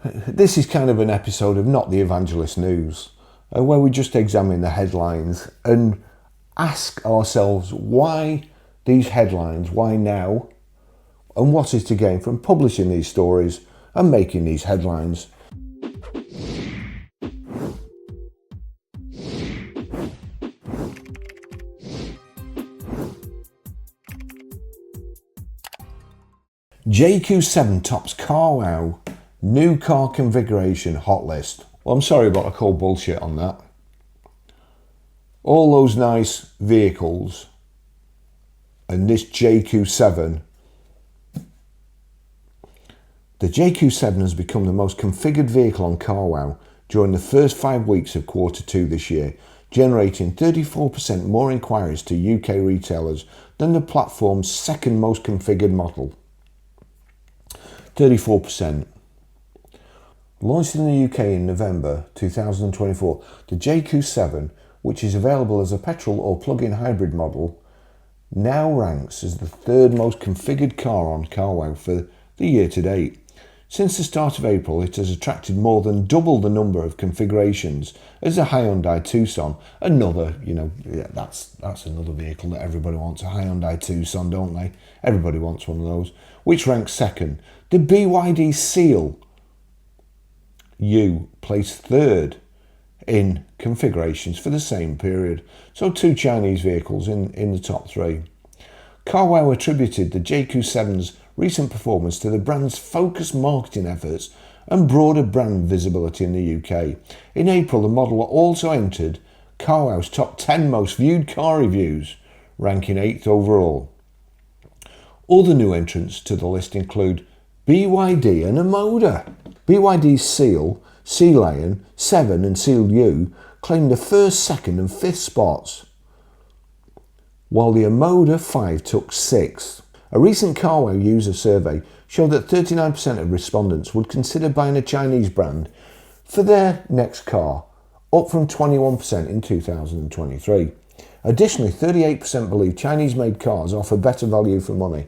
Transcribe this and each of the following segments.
This is kind of an episode of Not the Evangelist News, where we just examine the headlines and ask ourselves why these headlines, why now, and what is to gain from publishing these stories and making these headlines. JQ7 Tops Carwow, new car configuration hot list. Well, I'm sorry about the cold bullshit on that. All those nice vehicles and this JQ7. The JQ7 has become the most configured vehicle on Carwow during the first 5 weeks of Q2 this year, generating 34% more inquiries to UK retailers than the platform's second most configured model. 34%. Launched in the UK in November 2024, the JQ7, which is available as a petrol or plug-in hybrid model, now ranks as the third most configured car on Carwow for the year to date. Since the start of April, it has attracted more than double the number of configurations as a Hyundai Tucson. Another, that's another vehicle that everybody wants, a Hyundai Tucson, don't they? Everybody wants one of those. Which ranks second? The BYD Seal U placed third in configurations for the same period. So 2 Chinese vehicles in the top 3. Carwow attributed the JQ7's recent performance to the brand's focused marketing efforts and broader brand visibility in the UK. In April, the model also entered Carwow's top 10 most viewed car reviews, ranking 8th overall. Other new entrants to the list include BYD and Amoda. BYD's Seal, Sea Lion, 7 and Seal U claimed the first, second and 5th spots, while the Amoda 5 took 6th. A recent Carwow user survey showed that 39% of respondents would consider buying a Chinese brand for their next car, up from 21% in 2023. Additionally, 38% believe Chinese-made cars offer better value for money.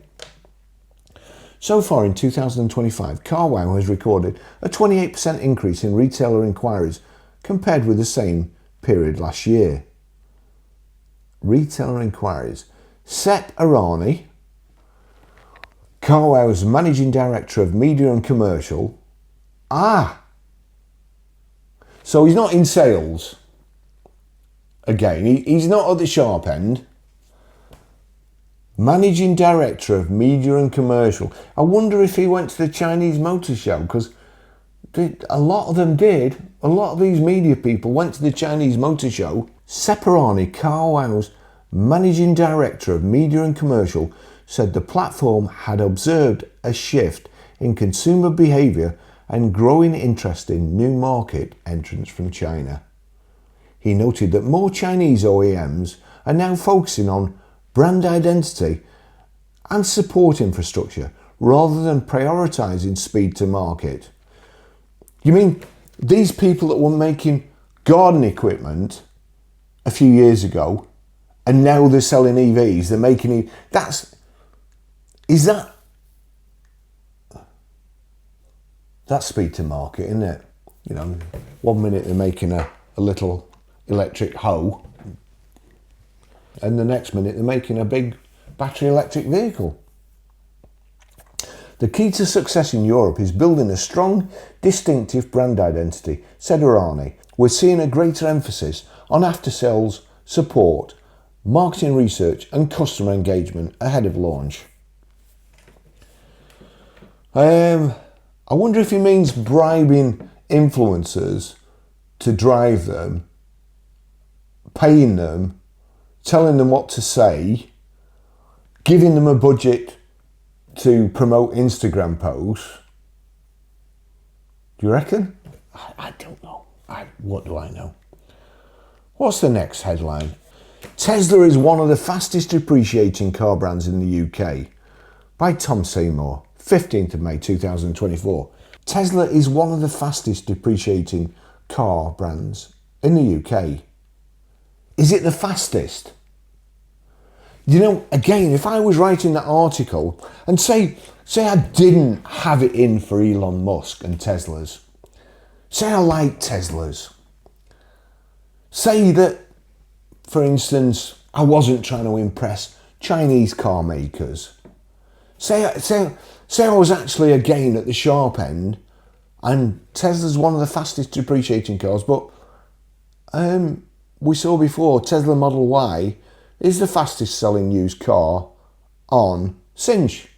So far in 2025, Carwow has recorded a 28% increase in retailer inquiries compared with the same period last year. Retailer inquiries. Sep Arani, Carwow's Managing Director of Media and Commercial. So he's not in sales. Again, he's not at the sharp end. Managing Director of Media and Commercial. I wonder if he went to the Chinese Motor Show, because a lot of them did. A lot of these media people went to the Chinese Motor Show. Sep Arani, Carwow's Managing Director of Media and Commercial, said the platform had observed a shift in consumer behaviour and growing interest in new market entrants from China. He noted that more Chinese OEMs are now focusing on brand identity and support infrastructure rather than prioritising speed to market. You mean these people that were making garden equipment a few years ago and now they're selling EVs, they're making that's speed to market, isn't it? 1 minute they're making a little electric hoe, and the next minute they're making a big battery electric vehicle. The key to success in Europe is building a strong, distinctive brand identity, said Arani. We're seeing a greater emphasis on after-sales support, marketing research and customer engagement ahead of launch. I wonder if he means bribing influencers to drive them, paying them, telling them what to say, giving them a budget to promote Instagram posts. Do you reckon? I don't know. What do I know? What's the next headline? Tesla is one of the fastest depreciating car brands in the UK. By Tom Seymour, 15th of May 2024. Tesla is one of the fastest depreciating car brands in the UK. Is it the fastest? Again, if I was writing that article and say I didn't have it in for Elon Musk and Teslas, Say I like Teslas. Say that, for instance, I wasn't trying to impress Chinese car makers. Say I was actually again at the sharp end, and Tesla's one of the fastest depreciating cars, but we saw before Tesla Model Y is the fastest selling used car on Cinch.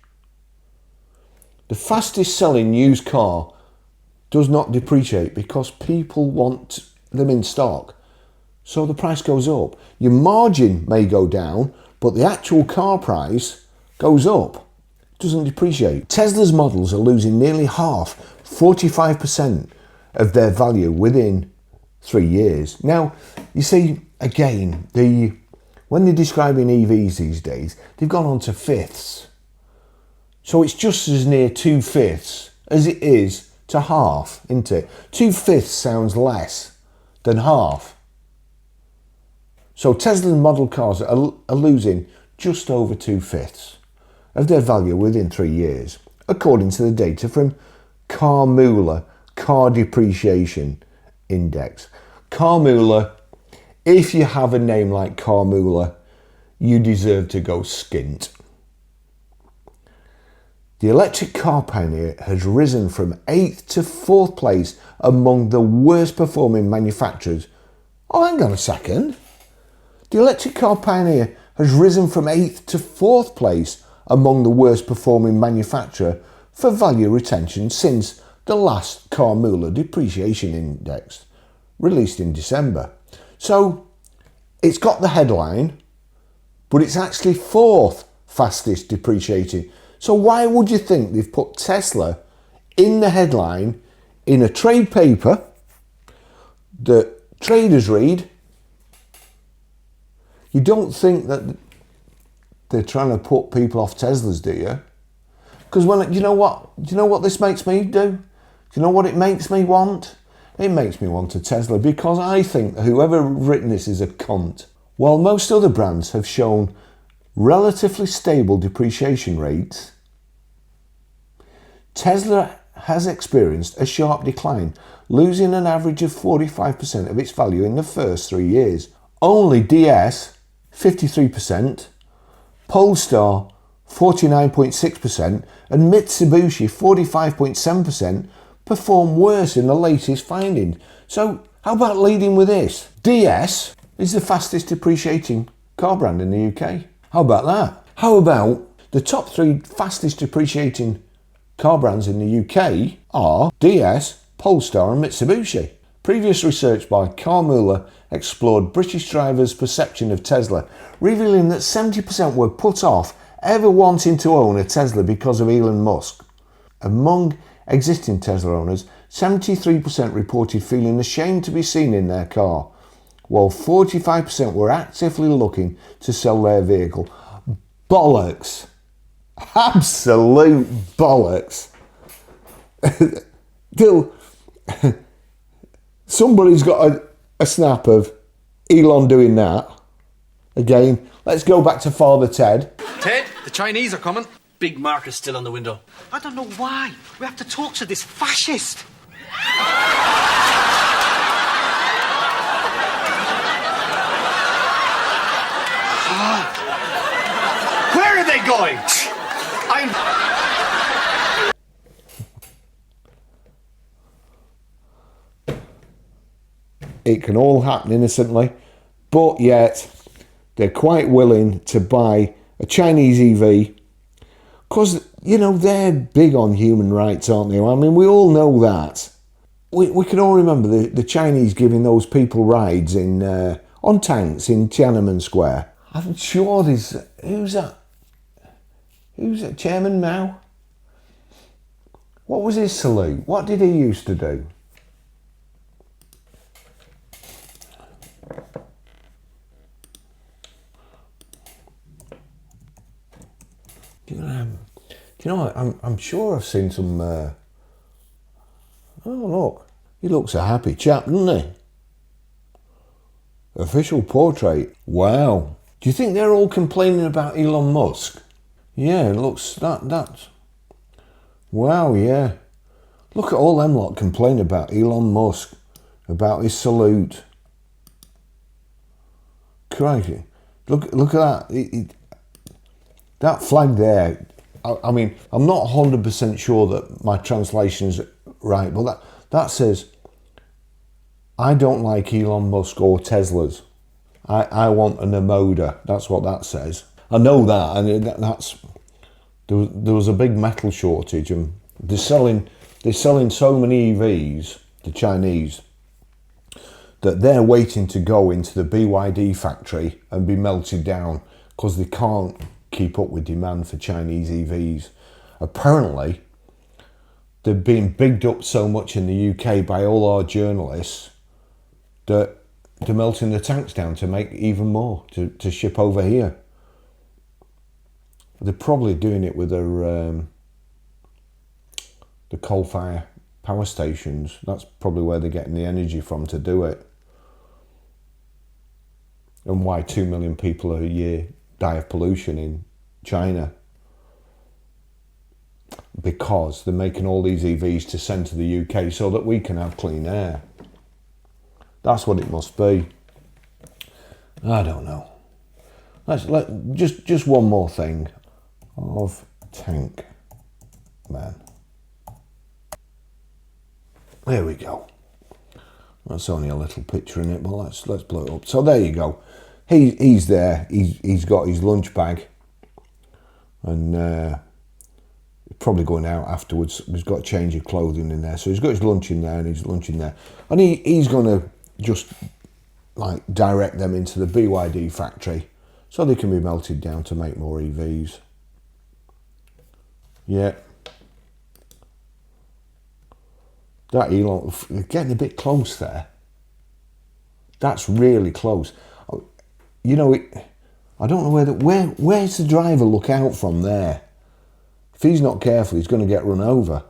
The fastest selling used car does not depreciate because people want them in stock. So the price goes up. Your margin may go down, but the actual car price goes up. It doesn't depreciate. Tesla's models are losing nearly half, 45% of their value within 3 years. Now, you see, again, when they're describing EVs these days, they've gone on to fifths. So it's just as near 2/5 as it is to half, isn't it? 2/5 sounds less than half. So Tesla model cars are losing just over 2/5 of their value within 3 years, according to the data from Carwow, Car Depreciation Index. Carwow, if you have a name like Carwow, you deserve to go skint. The electric car pioneer has risen from 8th to 4th place among the worst performing manufacturers. Oh, hang on a second. The electric car pioneer has risen from 8th to 4th place among the worst performing manufacturer for value retention since the last Carwow Depreciation Index, released in December. So it's got the headline, but it's actually 4th fastest depreciating. So why would you think they've put Tesla in the headline in a trade paper that traders read? You don't think that they're trying to put people off Teslas, do you? Because you know what this makes me do? Do you know what it makes me want? It makes me want a Tesla because I think that whoever written this is a cunt. While most other brands have shown relatively stable depreciation rates, Tesla has experienced a sharp decline, losing an average of 45% of its value in the first 3 years. Only DS, 53%, Polestar, 49.6%, and Mitsubishi, 45.7%, perform worse in the latest findings. So how about leading with this? DS is the fastest depreciating car brand in the UK. How about that? How about the top 3 fastest depreciating car brands in the UK are DS, Polestar and Mitsubishi. Previous research by Carwow explored British drivers' perception of Tesla, revealing that 70% were put off ever wanting to own a Tesla because of Elon Musk. Among existing Tesla owners, 73% reported feeling ashamed to be seen in their car, while 45% were actively looking to sell their vehicle. Bollocks. Absolute bollocks. Somebody's got a snap of Elon doing that. Again, let's go back to Father Ted. Ted, the Chinese are coming. Big marker still on the window. I don't know why. We have to talk to this fascist. Where are they going? It can all happen innocently, but yet they're quite willing to buy a Chinese EV because, you know, they're big on human rights, aren't they? I mean, we all know that. We can all remember the Chinese giving those people rides on tanks in Tiananmen Square. I'm sure there's... Who's that? Chairman Mao? What was his salute? What did he used to do? Do you know, I'm sure I've seen some... oh, look. He looks a happy chap, doesn't he? Official portrait. Wow. Do you think they're all complaining about Elon Musk? Yeah, it looks... That's... Wow, yeah. Look at all them lot complain about Elon Musk, about his salute. Crikey. Look at that. That flag there, I mean, I'm not 100% sure that my translation's right, but that says, I don't like Elon Musk or Teslas. I want an Emoda. That's what that says. I know that, and there was a big metal shortage, and they're selling so many EVs, the Chinese, that they're waiting to go into the BYD factory and be melted down because they can't keep up with demand for Chinese EVs. Apparently, they're being bigged up so much in the UK by all our journalists that they're melting the tanks down to make even more, to ship over here. They're probably doing it with the coal-fire power stations. That's probably where they're getting the energy from to do it. And why 2 million people a year die of pollution in China. Because they're making all these EVs to send to the UK so that we can have clean air. That's what it must be. I don't know. Just one more thing of Tank Man. There we go. That's only a little picture in it, but let's blow it up. So there you go. He's there. He's got his lunch bag, and probably going out afterwards. He's got a change of clothing in there, so he's got his lunch in there and his lunch in there, and he's going to just like direct them into the BYD factory so they can be melted down to make more EVs. Yeah. That Elon, getting a bit close there. That's really close. You know, I don't know where's the driver look out from there? If he's not careful, he's going to get run over.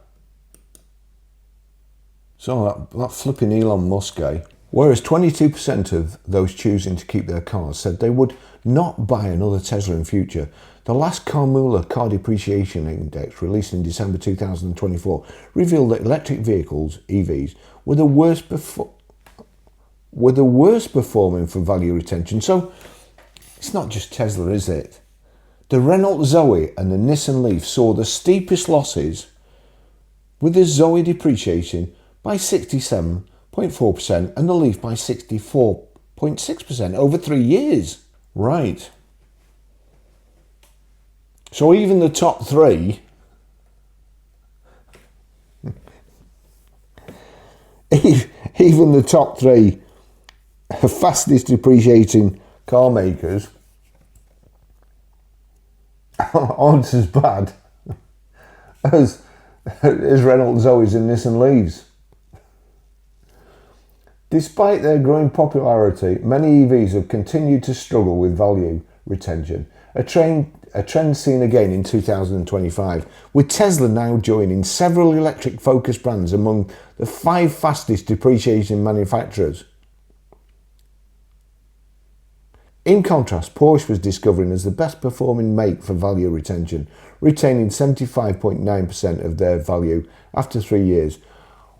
So that flipping Elon Musk guy. Whereas 22% of those choosing to keep their cars said they would not buy another Tesla in future. The last Car Depreciation Index, released in December 2024, revealed that electric vehicles, EVs, were the worst performing for value retention. So it's not just Tesla, is it? The Renault Zoe and the Nissan Leaf saw the steepest losses, with the Zoe depreciating by 67.4% and the Leaf by 64.6% over 3 years. Right. So even the top three, even the top three fastest depreciating car makers aren't as bad as Renault Zoes and Nissan Leafs. Despite their growing popularity, many EVs have continued to struggle with value retention, a trend seen again in 2025, with Tesla now joining several electric-focused brands among the 5 fastest depreciating manufacturers. In contrast, Porsche was discovering as the best performing make for value retention, retaining 75.9% of their value after 3 years.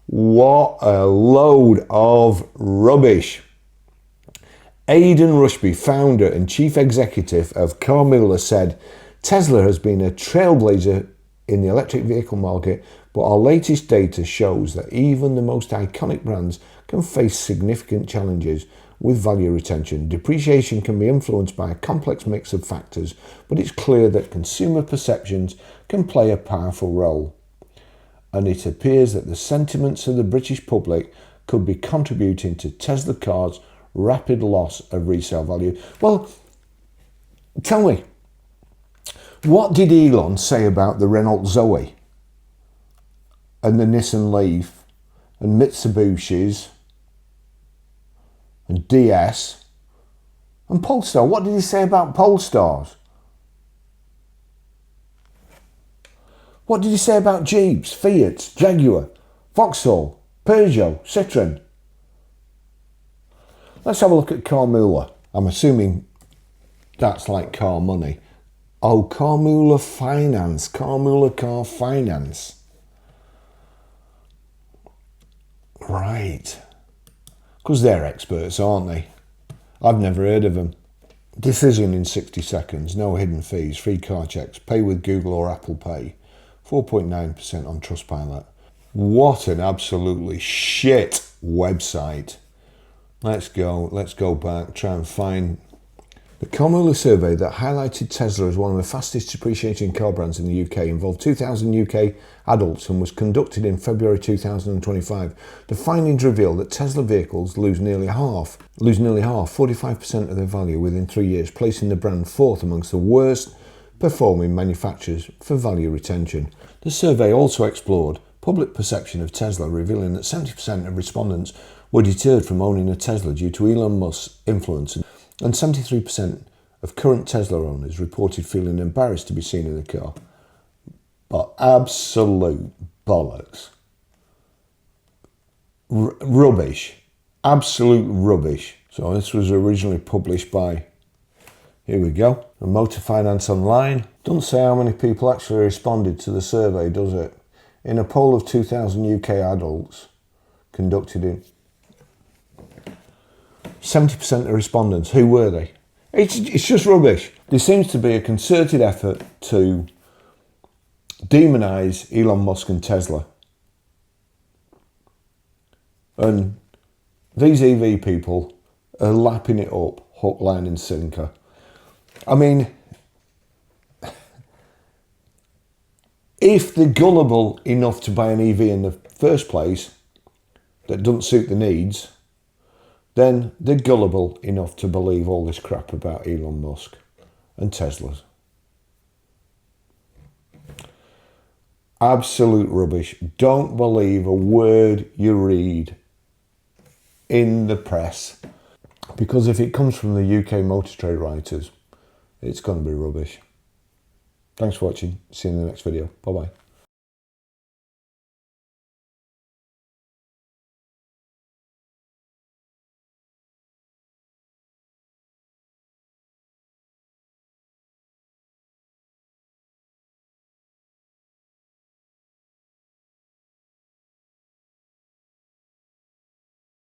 What a load of rubbish. Aidan Rushby, founder and chief executive of Carwow, said, Tesla has been a trailblazer in the electric vehicle market, but our latest data shows that even the most iconic brands can face significant challenges with value retention. Depreciation can be influenced by a complex mix of factors, but it's clear that consumer perceptions can play a powerful role. And it appears that the sentiments of the British public could be contributing to Tesla cars' rapid loss of resale value. Well, tell me, what did Elon say about the Renault Zoe and the Nissan Leaf and Mitsubishis and DS and Polestar? What did he say about Polestars? What did he say about Jeeps, Fiat, Jaguar, Vauxhall, Peugeot, Citroen? Let's have a look at Carwow. I'm assuming that's like car money. Oh, Carwow Finance, Carwow Car Finance. Right. Because they're experts, aren't they? I've never heard of them. Decision in 60 seconds, no hidden fees, free car checks, pay with Google or Apple Pay, 4.9% on Trustpilot. What an absolutely shit website. Let's go back, try and find the Carwow survey that highlighted Tesla as one of the fastest depreciating car brands in the UK involved 2,000 UK adults and was conducted in February 2025. The findings reveal that Tesla vehicles lose nearly half, 45% of their value within 3 years, placing the brand fourth amongst the worst performing manufacturers for value retention. The survey also explored public perception of Tesla, revealing that 70% of respondents were deterred from owning a Tesla due to Elon Musk's influence, and 73% of current Tesla owners reported feeling embarrassed to be seen in the car. But absolute bollocks. Rubbish. Absolute rubbish. So this was originally published by, here we go, Motor Finance Online. Doesn't say how many people actually responded to the survey, does it? In a poll of 2,000 UK adults conducted in 70% of respondents, who were they? It's just rubbish. There seems to be a concerted effort to demonise Elon Musk and Tesla. And these EV people are lapping it up, hook, line and sinker. I mean, if they're gullible enough to buy an EV in the first place that doesn't suit the needs, then they're gullible enough to believe all this crap about Elon Musk and Teslas. Absolute rubbish. Don't believe a word you read in the press, because if it comes from the UK motor trade writers, it's going to be rubbish. Thanks for watching. See you in the next video. Bye-bye.